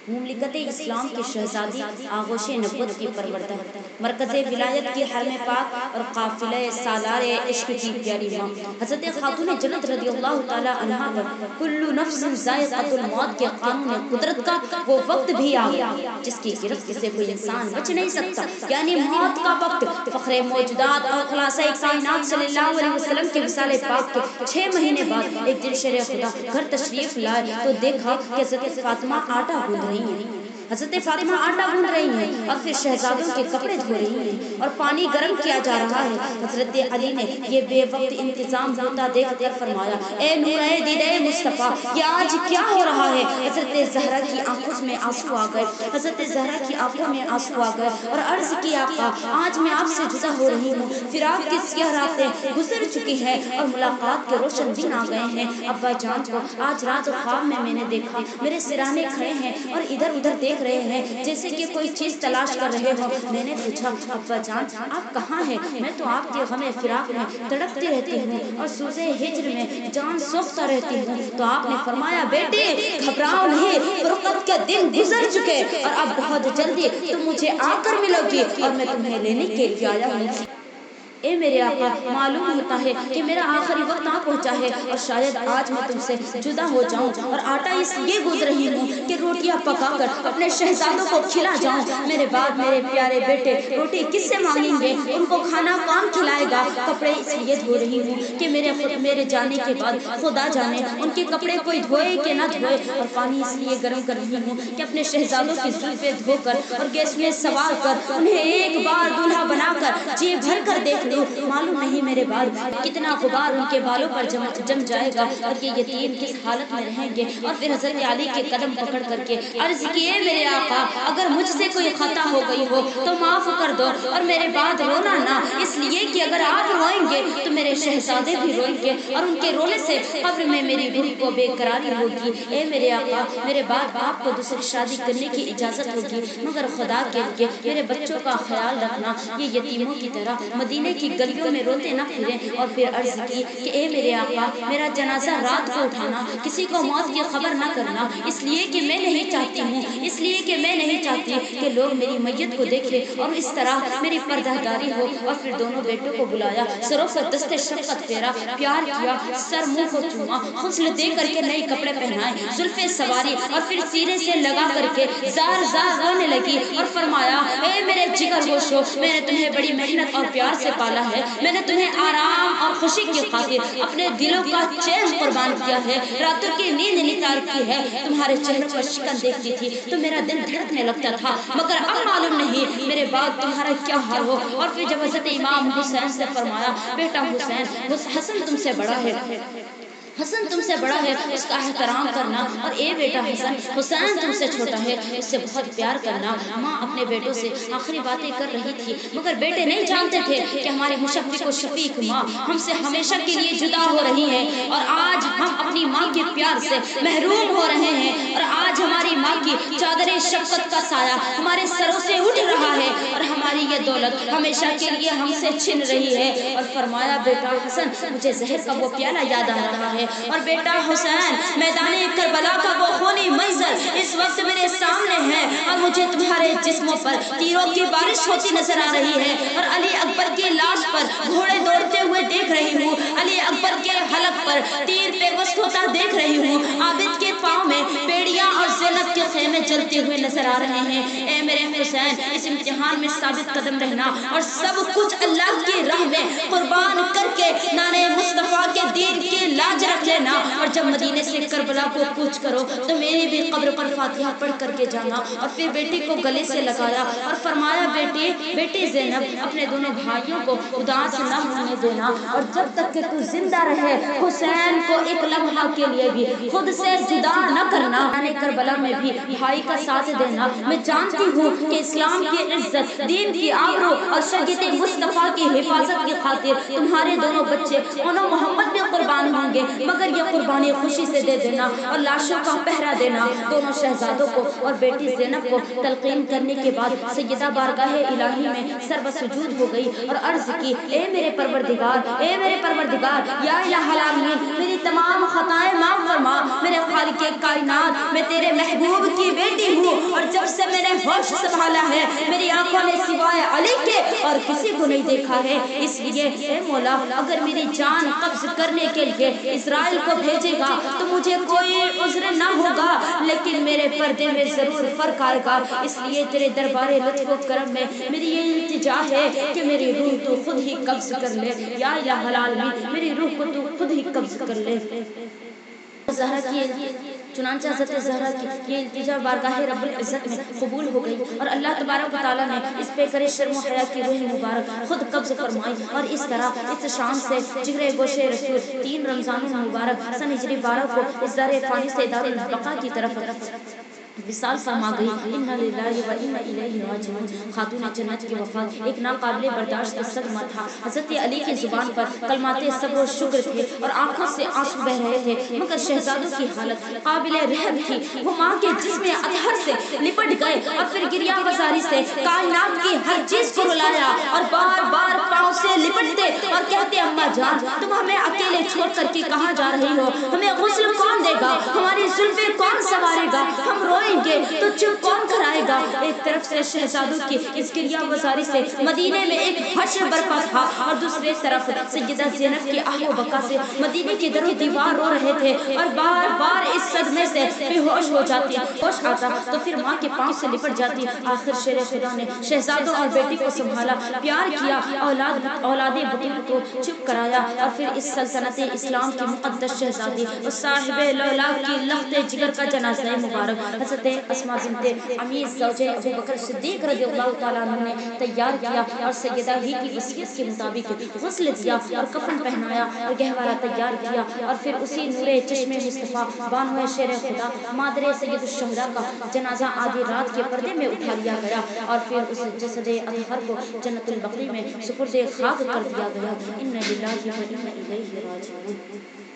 مملکت اسلام کے شہزادی آغوش نبوت کی پروردہ مرکز ولایت کی حرم پاک اور قافلہ سالار عشق کی پیاری ماں حضرت خاتون جنت رضی اللہ تعالی عنہا پر کل نفس ذائقۃ الموت کے قانون قدرت کا وہ وقت بھی آ گیا جس کی گرفت سے کوئی انسان بچ نہیں سکتا، یعنی موت کا وقت۔ فخر موجودات اور خلاصہ کائنات صلی اللہ علیہ وسلم کے وصال پاک کے 6 مہینے بعد ایک دن شرع خدا گھر تشریف لائے تو دیکھا کہ حضرت فاطمہ آٹا گوندھ رہی ہیں۔ حضرت فاطمہ آٹا گوندھ رہی ہیں اور پھر شہزادوں کے کپڑے دھو رہی ہیں اور پانی گرم کیا جا رہا ہے۔ حضرت علی نے یہ بے وقت انتظام ہوتا دیکھ کر فرمایا، اے نور دیدہ مصطفیٰ، یہ آج کیا ہو رہا ہے؟ حضرت زہرا کی آنکھوں میں آنسو آ گئے، حضرت زہرا کی آنکھوں میں آنسو آ گئے اور عرض کی، آقا آج میں آپ سے جدا ہو رہی ہوں، فراق کی سیاہ راتیں گزر چکی ہیں اور ملاقات کے روشن دن آ گئے ہیں۔ ابا جان کو آج رات خواب میں نے دیکھا، میرے سرانے کھڑے ہیں اور ادھر ادھر دیکھ رہے ہیں جیسے کہ کوئی چیز تلاش کر رہے ہو۔ میں نے پوچھا، ابا جان آپ کہاں ہیں؟ میں تو آپ کے غم فراق میں تڑپتی رہتی ہوں اور سوزے ہجر میں جان سوختہ رہتی ہوں۔ تو آپ نے فرمایا، بیٹی گھبراؤ نہیں، فرقت کے دن گزر چکے اور اب بہت جلدی تم مجھے آ کر ملو گی اور میں تمہیں لینے کے لیے آیا ہوں۔ اے میرے آقا، معلوم ہوتا ہے کہ میرا آخری وقت آ پہنچا ہے اور شاید آج میں تم سے جدا ہو جاؤں اور آٹا اس لیے گوندھ رہی ہوں کہ روٹیاں پکا کر اپنے شہزادوں کو کھلا جاؤں۔ میرے بعد میرے پیارے بیٹے روٹی کس سے مانگیں گے؟ ان کو کھانا کون کھلائے گا؟ کپڑے اس لیے دھو رہی ہوں کہ میرے جانے کے بعد خدا جانے ان کے کپڑے کوئی دھوئے کہ نہ دھوئے، اور پانی اس لیے گرم کر رہی ہوں کہ اپنے شہزادوں کی زلفیں دھو کر اور گیس میں سوار کر انہیں ایک بار دولہا بنا کر جی بھر کر دیکھ لوں۔ معلوم نہیں میرے بال کتنا غبار ان کے بالوں پر جم جائے گا اور یہ یتیم کس حالت میں رہیں گے۔ اور پھر حضرت علی کے قدم پکڑ کر کے عرض کیے، میرے آقا اگر مجھ سے کوئی خطا ہو گئی ہو تو معاف کر دو اور میرے بعد رونا نہ، اس لیے کہ اگر آپ روئیں گے تو میرے شہزادے بھی روئیں گے اور ان کے رونے سے قبر میں میری روح کو بے قراری ہوگی۔ اے میرے آقا، میرے بعد آپ کو دوسری شادی کرنے کی اجازت ہوگی، مگر خدا کے لیے میرے بچوں کا خیال رکھنا، یہ یتیموں کی طرح مدینے کی گلیوں میں روتے نہ پھریں۔ اور پھر عرض کی کہ اے میرے آقا، میرا جنازہ رات کو اٹھانا، کسی کو موت کی خبر نہ کرنا، اس لیے کہ میں نہیں چاہتی ہوں، اس لیے کہ میں نہیں چاہتی کہ لوگ میری میت کو دیکھیں اور اس طرح میری پردہداری ہو۔ اور پھر دونوں بیٹوں کو بلایا، سروں پر دست شفقت پھیرا، پیار کیا، سر منہ کو چوما، غسل دے کر کے نئے کپڑے پہنائے، زلفیں سواری اور پھر سینے سے لگا کر کے زار زار رونے لگی اور فرمایا، اے میرے جگر گوشو، میں نے تمہیں بڑی محنت اور پیار سے پالا ہے، میں نے تمہیں آرام اور خوشی کی خاطر اپنے دلوں کا چین قربان کیا ہے، راتوں کی نیند نکال کی ہے، تمہارے چہروں پر شکن دیکھتی تھی تو میرا دل دھڑکنے لگتا تھا، مگر اب معلوم نہیں میرے بعد تمہارا کیا حال ہو۔ اور پھر جب حضرت امام حسین سے فرمایا، بیٹا حسین، حسن تم سے بڑا ہے، حسن تم سے بڑا ہے، اس کا احترام کرنا، اور اے بیٹا حسن، حسین تم سے چھوٹا ہے، اس سے بہت پیار کرنا۔ ماں اپنے بیٹوں سے آخری باتیں کر رہی تھی، مگر بیٹے نہیں جانتے تھے کہ ہماری مشفق و شفیق ماں ہم سے ہمیشہ کے لیے جدا ہو رہی ہے اور آج ہم اپنی ماں کے پیار سے محروم ہو رہے ہیں، اور آج ہماری ماں کی چادر شفقت کا سایہ ہمارے سروں سے اٹھ رہا ہے اور ہماری یہ دولت ہمیشہ کے لیے ہم سے چھن رہی ہے۔ اور فرمایا، بیٹا حسن، مجھے زہر کا وہ پیالہ یاد آ رہا ہے، اور بیٹا حسین، میدان کربلا کا وہ خونی منظر اس وقت میرے سامنے ہے اور مجھے تمہارے جسموں پر تیروں کی بارش ہوتی نظر آ رہی ہے، اور علی اکبر کی لاش پر گھوڑے دوڑتے ہوئے دیکھ رہی ہوں، علی اکبر کے حلق پر تیر پیوست ہوتا دیکھ رہی ہوں، عابد کے پاؤں میں بیڑیاں اور زینب کے خیمے جلتے ہوئے نظر آ رہے ہیں۔ اے میرے حسین، اس امتحان میں ثابت قدم رہنا اور سب کچھ اللہ کی راہ میں قربان کر کے نانے مصطفیٰ کے دین کی لاج رکھ لینا، اور جب مدینے سے کربلا کو کوچ کرو تو میری بھی قبر پر فاتحہ پڑھ کر کے جانا۔ اور پھر بیٹی کو گلے سے لگایا اور فرمایا، بیٹی زینب، اپنے دونوں بھائیوں کو اداس نہ ہونے دینا، اور جب تک کہ تو زندہ رہے حسین کو ایک لمحہ کے لیے بھی خود سے جدا نہ کرنا، یعنی کربلا میں بھی بھائی کا ساتھ دینا۔ میں جانتی ہوں کہ اسلام کی عزت، دین کی آبرو اور شریعت مصطفیٰ کی حفاظت کی خاطر تمہارے دونوں بچے انو محمد بھی قربان ہوں گے، مگر یہ قربانی خوشی سے دے دینا اور لاشوں کا پہرا دینا۔ دونوں شہزادوں کو اور بیٹی زینب کو تلقین کرنے کے بعد سیدہ بارگاہ الہی میں سر بسجود ہو گئی اور عرض کی، اے میرے پروردگار، اے میرے پروردگار، یا الہ العالمین، میری تمام خطائیں معاف فرما، میرے خالق کائنات، میں تیرے محبوب کی کی بیٹی ہوں اور جب سے میں نے ہوش سنبھالا ہے میری آنکھوں نے سوائے علی کے اور کسی کو نہیں دیکھا ہے، اس لیے اے مولا اگر میری جان قبض کرنے کے لیے اسرائیل کو بھیجے گا تو مجھے کوئی عذر نہ ہوگا، لیکن میرے پردے میں ضرور فرق آئے گا، اس لیے تیرے دربار لطف و کرم میں میری یہ التجا ہے کہ میری روح تو خود ہی قبض کر لے، یا الہ العالمین میری روح کو تو خود ہی قبض کر لے۔ زہرا کی چنانچہ حضرت زہرا کی یہ التجا بارگاہ رب العزت میں قبول ہو گئی اور اللہ تبارک و تعالیٰ نے اس پہ کرے شرم و حیا کی روح مبارک خود قبض فرمائی، اور اس طرح اس شان سے جگر گوشے رسول 3 رمضان المبارک سن ہجری 12 کو اس دار فانی سے دار البقاء کی طرف وصال فرما گئی۔ انا للہ و انا الیہ راجعون۔ خاتون جنت کی وفات ایک ناقابل برداشت صدمہ تھا۔ حضرت علی کی زبان پر کلمات صبر و شکر تھے اور آنکھوں سے آنسو بہ رہے تھے، مگر شہزادوں کی حالت قابل رحم تھی۔ وہ ماں کے جسم اطہر سے لپٹ گئے اور پھر گریہ وزاری سے کائنات کی ہر چیز کو رلایا اور بار بار پاؤں سے لپٹتے اور کہتے اماں جان تم ہمیں اکیلے چھوڑ کر کے کہاں جا رہی ہو، ہمیں غسل کون دے گا، ہماری زلفیں کون سنوارے گا، ہم روئیں گے تو چپ کون کرائے گا۔ ایک طرف سے شہزادوں کی اس گریہ وزاری سے مدینے میں ایک حشر برپا تھا اور دوسری طرف سیدہ زینب کی آہ و بکا سے مدینے کی در و دیوار رو رہے تھے اور بار بار اس صدمے سے بے ہوش ہو جاتی، ہوش آتا تو پھر ماں کے پاؤں سے لپٹ جاتی۔ آخر شیر خدا نے شہزادوں اور بیٹی کو سنبھالا، پیار کیا، اولاد بطول کو چپ کرایا اور پھر اس سلطنت اسلام کی مقدس شہزادی اور صاحب لولا کی لخت جگر کا جنازہ مبارک حضرت اسماء بنت عمیس زوجہ ابو بکر صدیق رضی اللہ تعالیٰ عنہ نے تیار کیا اور سیدہ ہی کی وصیت کے مطابق غسل دیا اور کفن پہنایا اور گہوارہ تیار کیا، اور پھر اسی نور چشم مصطفیٰ بانو شیر خدا مادر سید الشہداء کا جنازہ آدھی رات کے پردے میں اٹھا لیا گیا اور پھر اس جسد اطہر کو جنت البقیع میں سپرد خاک کر دیا گیا۔ انا للہ و انا الیہ راجعون۔